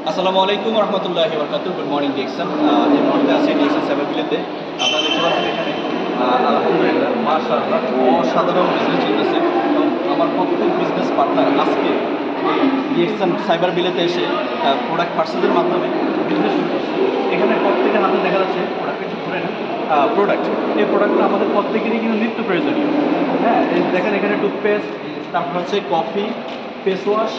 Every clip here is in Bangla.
আসসালামু আলাইকুম রহমতুল্লাহি বারাকাতুহু। Good morning DXN. এই মুহূর্তে আছে ডিএক্সন সাইবারবিলেতে। আপনারা দেখতে পাচ্ছেন এখানে আলহামদুলিল্লাহ মাশাআল্লাহ অসাধারণ বিজনেস চলতেছে এবং আমার প্রত্যেক বিজনেস পার্টনার আজকে এই ডিএক্সন সাইবারবিলেতে এসে প্রোডাক্ট পার্সেসের মাধ্যমে বিজনেস শুরু করছে। এখানে প্রত্যেকের হাতে দেখা যাচ্ছে প্রোডাক্ট কিছু ঘুরে না প্রোডাক্ট। এই প্রোডাক্টগুলো আমাদের প্রত্যেকেরই কিন্তু নিত্য প্রয়োজনীয়। হ্যাঁ, দেখেন এখানে টুথপেস্ট, তারপর হচ্ছে কফি, ফেস ওয়াশ,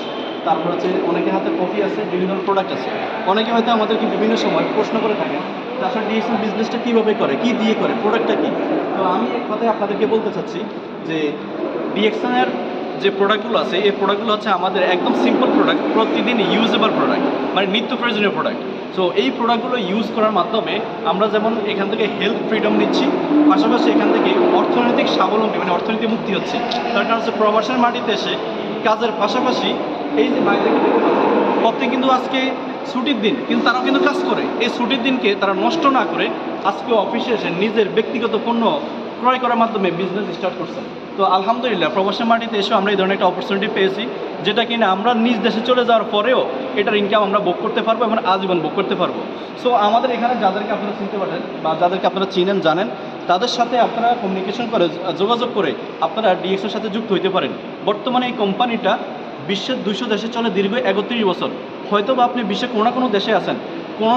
তারপর হচ্ছে অনেকের হাতে কফি আছে, বিভিন্ন ধরনের প্রোডাক্ট আছে। অনেকে হয়তো আমাদেরকে বিভিন্ন সময় প্রশ্ন করে থাকেন যে আসলে ডিএক্সএল বিজনেসটা কীভাবে করে, কী দিয়ে করে, প্রোডাক্টটা কী। তো আমি এক কথায় আপনাদেরকে বলতে চাচ্ছি যে ডিএক্সএলের যে প্রোডাক্টগুলো আছে এই প্রোডাক্টগুলো হচ্ছে আমাদের একদম সিম্পল প্রোডাক্ট, প্রতিদিন ইউজেবল প্রোডাক্ট, মানে নিত্য প্রয়োজনীয় প্রোডাক্ট। সো এই প্রোডাক্টগুলো ইউজ করার মাধ্যমে আমরা যেমন এখান থেকে হেলথ ফ্রিডম নিচ্ছি, পাশাপাশি এখান থেকে অর্থনৈতিক স্বাবলম্বী মানে অর্থনীতি মুক্তি হচ্ছে। তার কারণ হচ্ছে প্রবাসের মাটিতে এসে কাজের পাশাপাশি এই যে বাইরে প্রত্যেক কিন্তু আজকে ছুটির দিন, কিন্তু তারাও কিন্তু কাজ করে। এই ছুটির দিনকে তারা নষ্ট না করে আজকে অফিসে এসে নিজের ব্যক্তিগত পণ্য ক্রয় করার মাধ্যমে বিজনেস স্টার্ট করছেন। তো আলহামদুলিল্লাহ প্রবাসের মাটিতে এসেও আমরা এই ধরনের একটা অপরচুনিটি পেয়েছি, যেটা কিনা আমরা নিজ দেশে চলে যাওয়ার পরেও এটার ইনকাম আমরা ভোগ করতে পারবো এবং আজীবন ভোগ করতে পারবো। সো আমাদের এখানে যাদেরকে আপনারা চিনতে পারেন বা যাদেরকে আপনারা চিনেন জানেন, তাদের সাথে আপনারা কমিউনিকেশন করে যোগাযোগ করে আপনারা ডিএক্সের সাথে যুক্ত হইতে পারেন। বর্তমানে এই কোম্পানিটা বিশ্বের 200 দেশে চলে দীর্ঘ 31 বছর। হয়তো বা আপনি বিশ্বের কোনো না কোনো দেশে আছেন,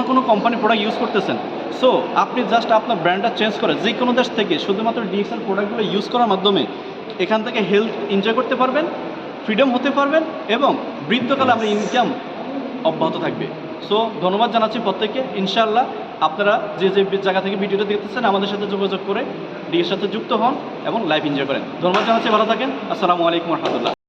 কোনো কোম্পানি প্রোডাক্ট ইউজ করতেছেন। সো আপনি জাস্ট আপনার ব্র্যান্ডটা চেঞ্জ করে যে কোনো দেশ থেকে শুধুমাত্র ডিএক্সএল প্রোডাক্টগুলো ইউজ করার মাধ্যমে এখান থেকে হেলথ এনজয় করতে পারবেন, ফ্রিডম হতে পারবেন এবং বৃদ্ধকালে আপনার ইনকাম অব্যাহত থাকবে। সো ধন্যবাদ জানাচ্ছি প্রত্যেককে। ইনশাআল্লাহ আপনারা যে যে জায়গা থেকে ভিডিওটা দেখতেছেন আমাদের সাথে যোগাযোগ করে ডিএর সাথে যুক্ত হন এবং লাইফ এনজয় করেন। ধন্যবাদ জানাচ্ছি, ভালো থাকেন। আসসালামু আলাইকুম রহমতুল্লাহ।